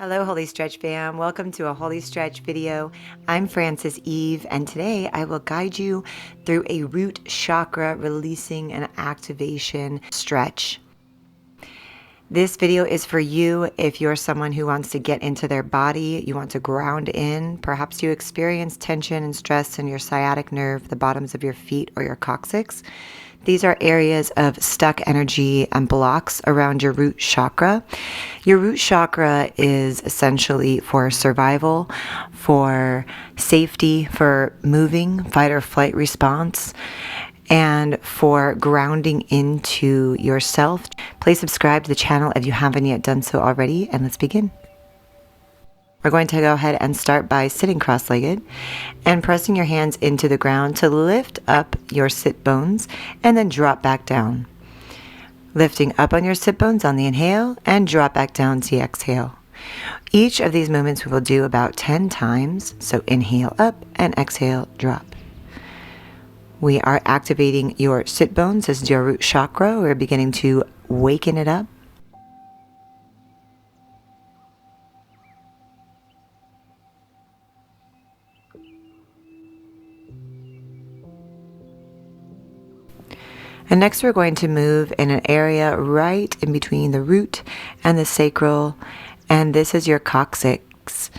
Hello, Holistretch fam. Welcome to a Holistretch video. I'm Frances Eve, and today I will guide you through a root chakra releasing and activation stretch. This video is for you if you're someone who wants to get into their body, you want to ground in, perhaps you experience tension and stress in your sciatic nerve, the bottoms of your feet, or your coccyx. These are areas of stuck energy and blocks around your root chakra. Your root chakra is essentially for survival, for safety, for moving, fight or flight response, and for grounding into yourself. Please subscribe to the channel if you haven't yet done so already, and let's begin. We're going to go ahead and start by sitting cross-legged and pressing your hands into the ground to lift up your sit bones and then drop back down. Lifting up on your sit bones on the inhale and drop back down to the exhale. Each of these movements we will do about 10 times, so inhale up and exhale drop. We are activating your sit bones. This is your root chakra. We're beginning to waken it up. And next we're going to move in an area right in between the root and the sacral, and this is your coccyx.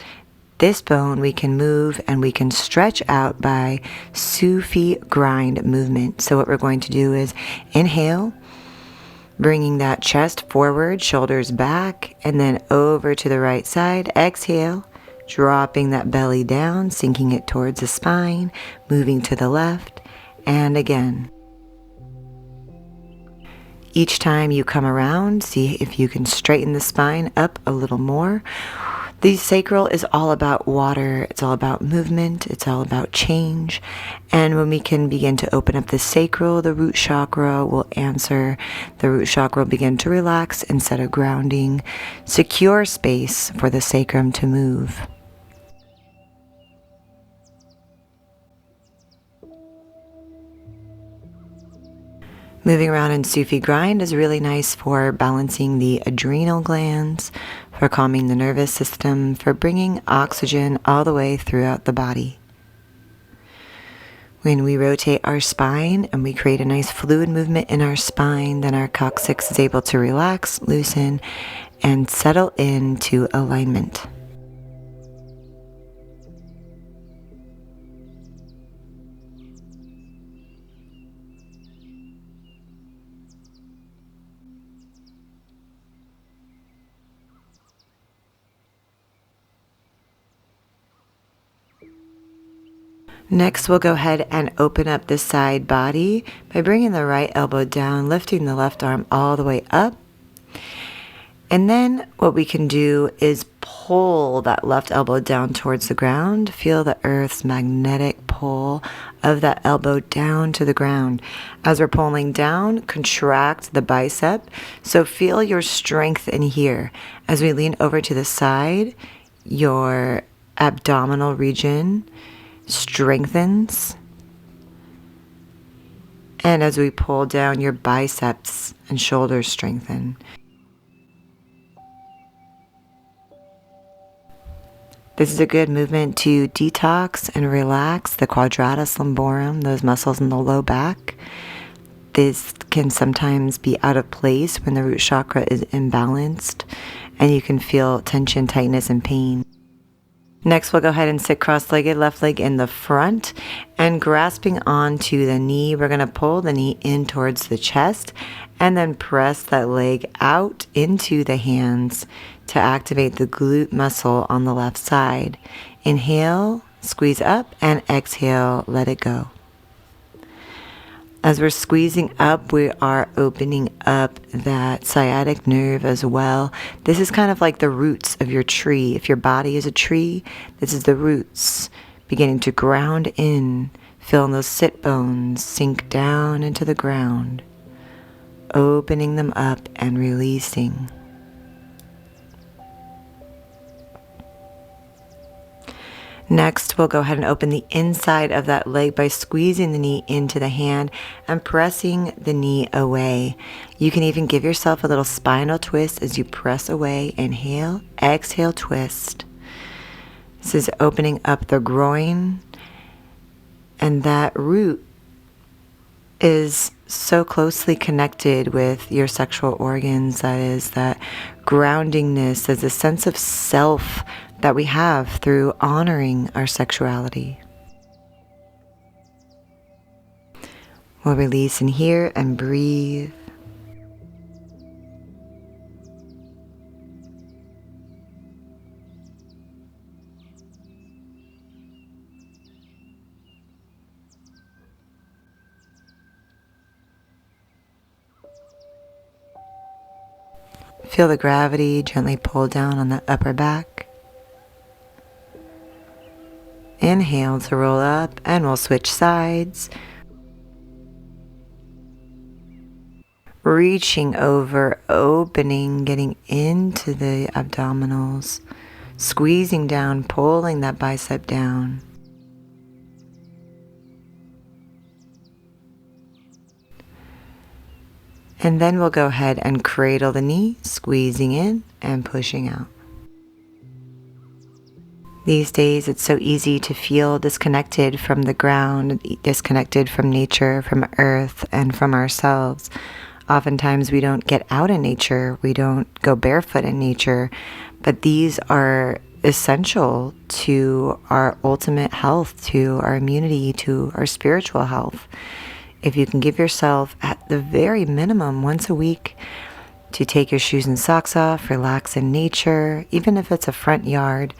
This bone we can move and we can stretch out by Sufi grind movement. So what we're going to do is inhale, bringing that chest forward, shoulders back, and then over to the right side. Exhale, dropping that belly down, sinking it towards the spine, moving to the left, and again. Each time you come around, see if you can straighten the spine up a little more. The sacral is all about water, it's all about movement, it's all about change. And when we can begin to open up the sacral, the root chakra will answer. The root chakra will begin to relax instead of grounding. Secure space for the sacrum to move. Moving around in Sufi grind is really nice for balancing the adrenal glands, for calming the nervous system, for bringing oxygen all the way throughout the body. When we rotate our spine and we create a nice fluid movement in our spine, then our coccyx is able to relax, loosen, and settle into alignment. Next, we'll go ahead and open up the side body by bringing the right elbow down, lifting the left arm all the way up. And then what we can do is pull that left elbow down towards the ground. Feel the earth's magnetic pull of that elbow down to the ground. As we're pulling down, contract the bicep. So feel your strength in here. As we lean over to the side, your abdominal region strengthens, and as we pull down, your biceps and shoulders strengthen. This is a good movement to detox and relax the quadratus lumborum, those muscles in the low back. This can sometimes be out of place when the root chakra is imbalanced, and you can feel tension, tightness, and pain. Next, we'll go ahead and sit cross-legged, left leg in the front, and grasping onto the knee, we're going to pull the knee in towards the chest and then press that leg out into the hands to activate the glute muscle on the left side. Inhale, squeeze up, and exhale, let it go. As we're squeezing up, we are opening up that sciatic nerve as well. This is kind of like the roots of your tree. If your body is a tree, this is the roots. Beginning to ground in, feeling those sit bones sink down into the ground. Opening them up and releasing. Next, we'll go ahead and open the inside of that leg by squeezing the knee into the hand and pressing the knee away. You can even give yourself a little spinal twist as you press away. Inhale, exhale, twist. This is opening up the groin, and that root is so closely connected with your sexual organs. That is that groundingness, as a sense of self that we have through honoring our sexuality. We'll release in here and breathe. Feel the gravity gently pull down on the upper back. Inhale to roll up, and we'll switch sides. Reaching over, opening, getting into the abdominals, squeezing down, pulling that bicep down. And then we'll go ahead and cradle the knee, squeezing in and pushing out. These days, it's so easy to feel disconnected from the ground, disconnected from nature, from earth, and from ourselves. Oftentimes, we don't get out in nature. We don't go barefoot in nature. But these are essential to our ultimate health, to our immunity, to our spiritual health. If you can give yourself, at the very minimum, once a week, to take your shoes and socks off, relax in nature, even if it's a front yard,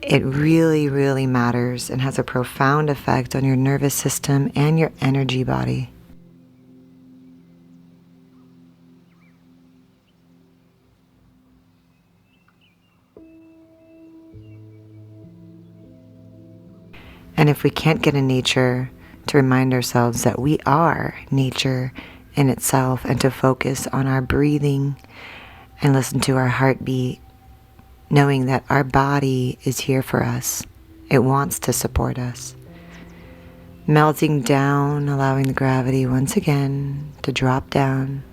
it really, really matters and has a profound effect on your nervous system and your energy body. And if we can't get in nature, to remind ourselves that we are nature in itself, and to focus on our breathing and listen to our heartbeat, knowing that our body is here for us. It wants to support us. Melting down, allowing the gravity once again to drop down.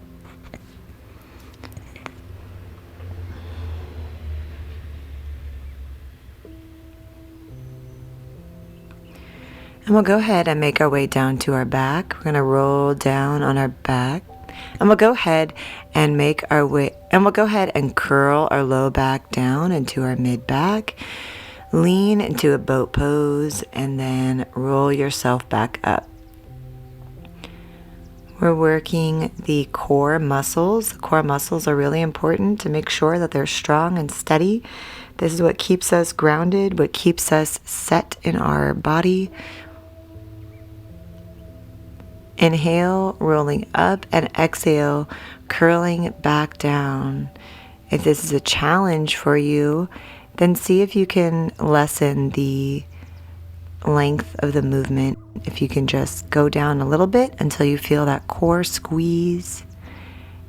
And we'll go ahead and make our way down to our back. We're going to roll down on our back. And we'll go ahead and curl our low back down into our mid back. Lean into a boat pose and then roll yourself back up. We're working the core muscles. The core muscles are really important to make sure that they're strong and steady. This is what keeps us grounded, what keeps us set in our body. Inhale, rolling up, and exhale, curling back down. If this is a challenge for you, then see if you can lessen the length of the movement. If you can just go down a little bit until you feel that core squeeze,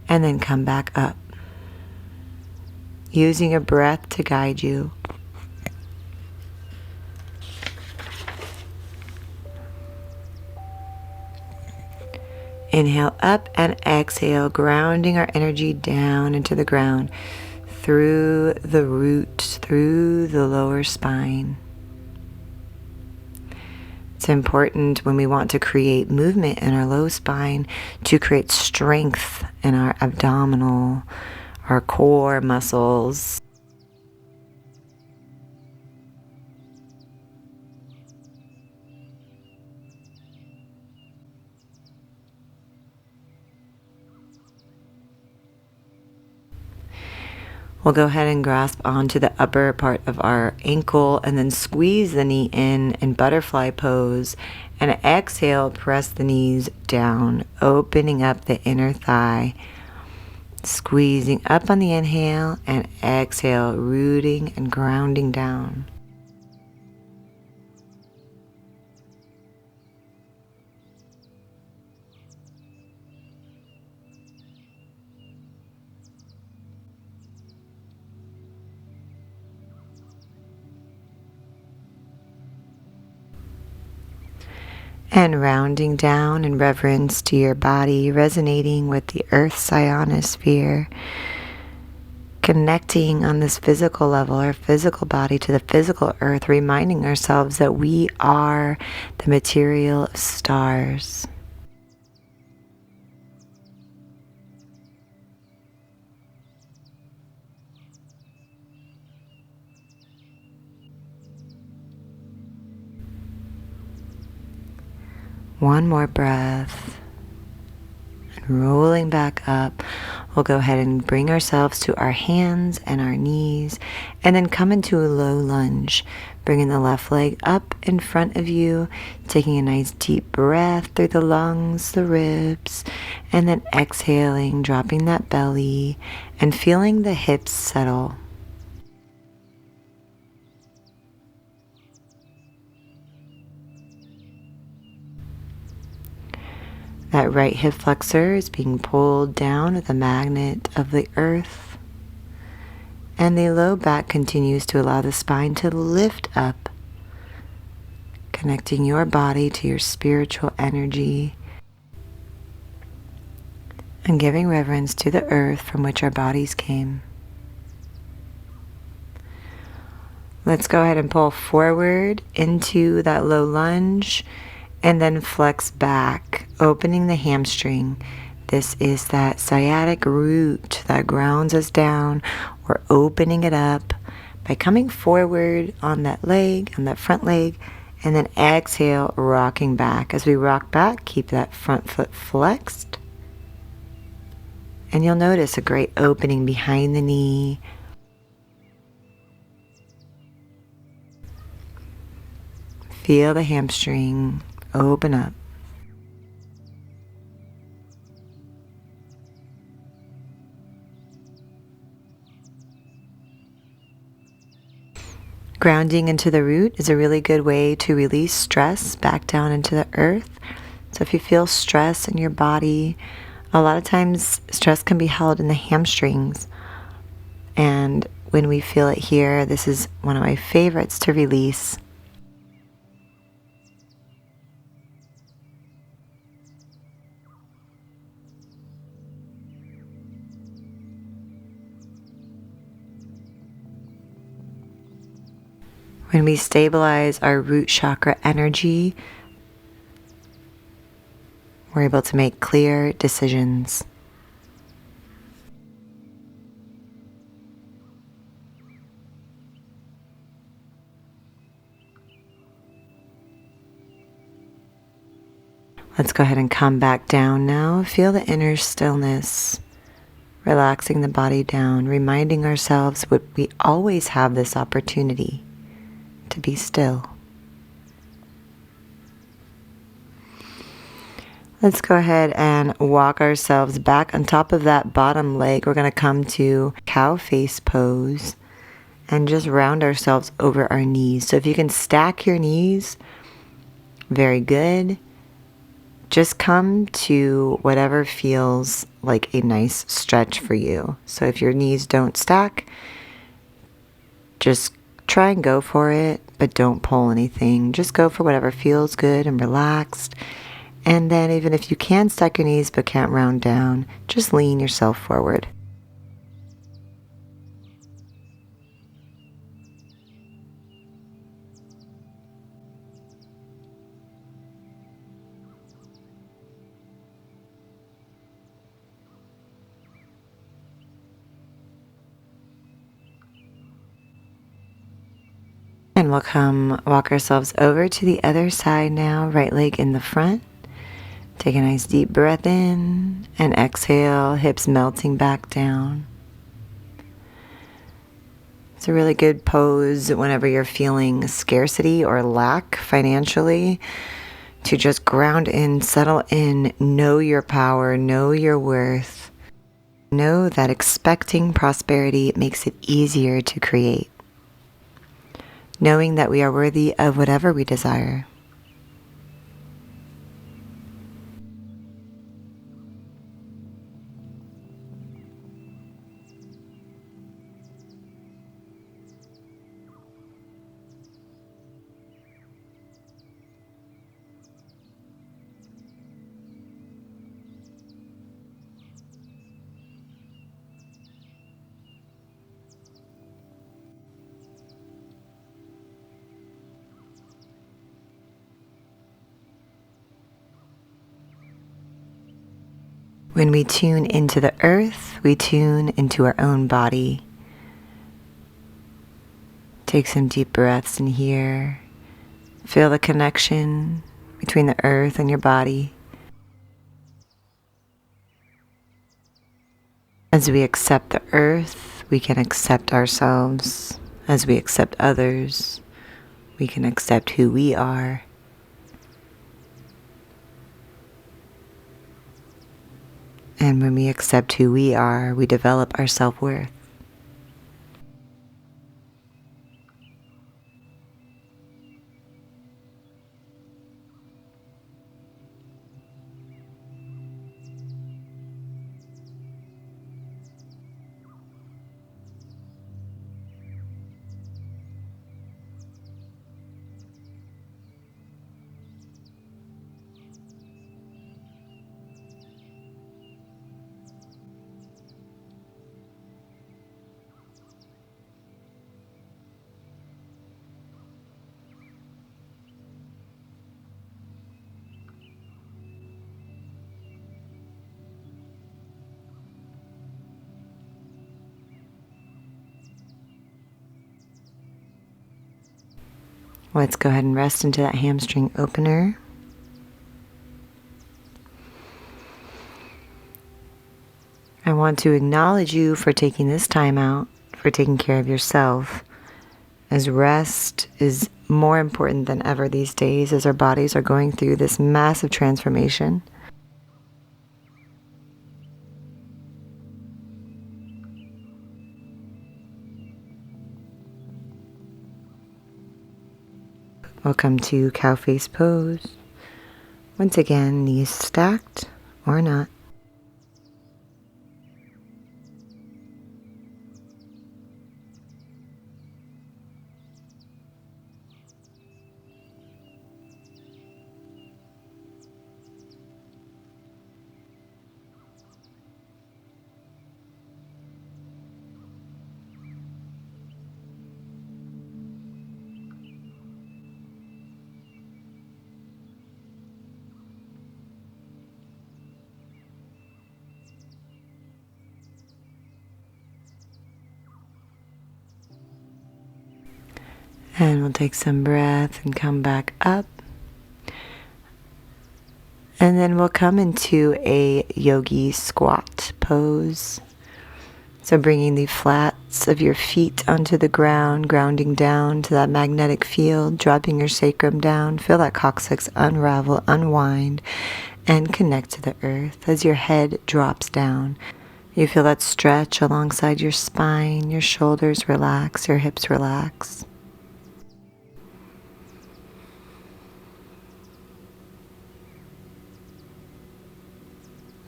and then come back up. Using your breath to guide you. Inhale up and exhale, grounding our energy down into the ground, through the roots, through the lower spine. It's important when we want to create movement in our low spine to create strength in our abdominal, our core muscles. We'll go ahead and grasp onto the upper part of our ankle and then squeeze the knee in butterfly pose. And exhale, press the knees down, opening up the inner thigh. Squeezing up on the inhale and exhale, rooting and grounding down. And rounding down in reverence to your body, resonating with the Earth's ionosphere, connecting on this physical level, our physical body to the physical Earth, reminding ourselves that we are the material of stars. One more breath. And rolling back up, we'll go ahead and bring ourselves to our hands and our knees, and then come into a low lunge, bringing the left leg up in front of you, taking a nice deep breath through the lungs, the ribs, and then exhaling, dropping that belly, and feeling the hips settle. That right hip flexor is being pulled down with the magnet of the earth. And the low back continues to allow the spine to lift up, connecting your body to your spiritual energy and giving reverence to the earth from which our bodies came. Let's go ahead and pull forward into that low lunge and then flex back, opening the hamstring. This is that sciatic root that grounds us down. We're opening it up by coming forward on that leg, on that front leg, and then exhale, rocking back. As we rock back, keep that front foot flexed. And you'll notice a great opening behind the knee. Feel the hamstring open up. Grounding into the root is a really good way to release stress back down into the earth. So if you feel stress in your body, a lot of times stress can be held in the hamstrings. And when we feel it here, this is one of my favorites to release. When we stabilize our root chakra energy, we're able to make clear decisions. Let's go ahead and come back down now. Feel the inner stillness, relaxing the body down, reminding ourselves that we always have this opportunity to be still. Let's go ahead and walk ourselves back on top of that bottom leg. We're going to come to cow face pose and just round ourselves over our knees. So if you can stack your knees, very good. Just come to whatever feels like a nice stretch for you. So if your knees don't stack, just try and go for it, but don't pull anything. Just go for whatever feels good and relaxed. And then even if you can stack your knees but can't round down, just lean yourself forward. And we'll come walk ourselves over to the other side now, right leg in the front. Take a nice deep breath in and exhale, hips melting back down. It's a really good pose whenever you're feeling scarcity or lack financially, to just ground in, settle in, know your power, know your worth. Know that expecting prosperity makes it easier to create. Knowing that we are worthy of whatever we desire. When we tune into the earth, we tune into our own body. Take some deep breaths in here. Feel the connection between the earth and your body. As we accept the earth, we can accept ourselves. As we accept others, we can accept who we are. And when we accept who we are, we develop our self-worth. Let's go ahead and rest into that hamstring opener. I want to acknowledge you for taking this time out, for taking care of yourself, as rest is more important than ever these days as our bodies are going through this massive transformation. Welcome to cow face pose. Once again, knees stacked or not. And we'll take some breath and come back up. And then we'll come into a yogi squat pose. So bringing the flats of your feet onto the ground, grounding down to that magnetic field, dropping your sacrum down. Feel that coccyx unravel, unwind, and connect to the earth as your head drops down. You feel that stretch alongside your spine, your shoulders relax, your hips relax.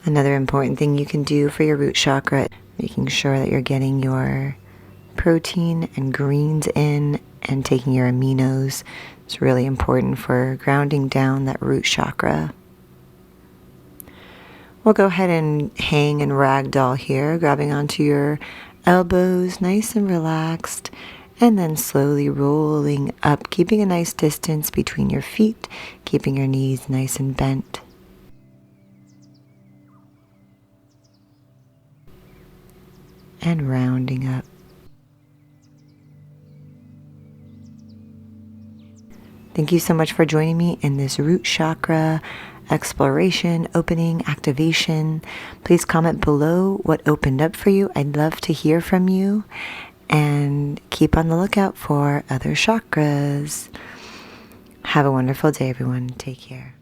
Another important thing you can do for your root chakra, making sure that you're getting your protein and greens in and taking your aminos. It's really important for grounding down that root chakra. We'll go ahead and hang and ragdoll here, grabbing onto your elbows, nice and relaxed, and then slowly rolling up, keeping a nice distance between your feet, keeping your knees nice and bent. And rounding up. Thank you so much for joining me in this root chakra exploration, opening, activation. Please comment below what opened up for you. I'd love to hear from you. And keep on the lookout for other chakras. Have a wonderful day, everyone. Take care.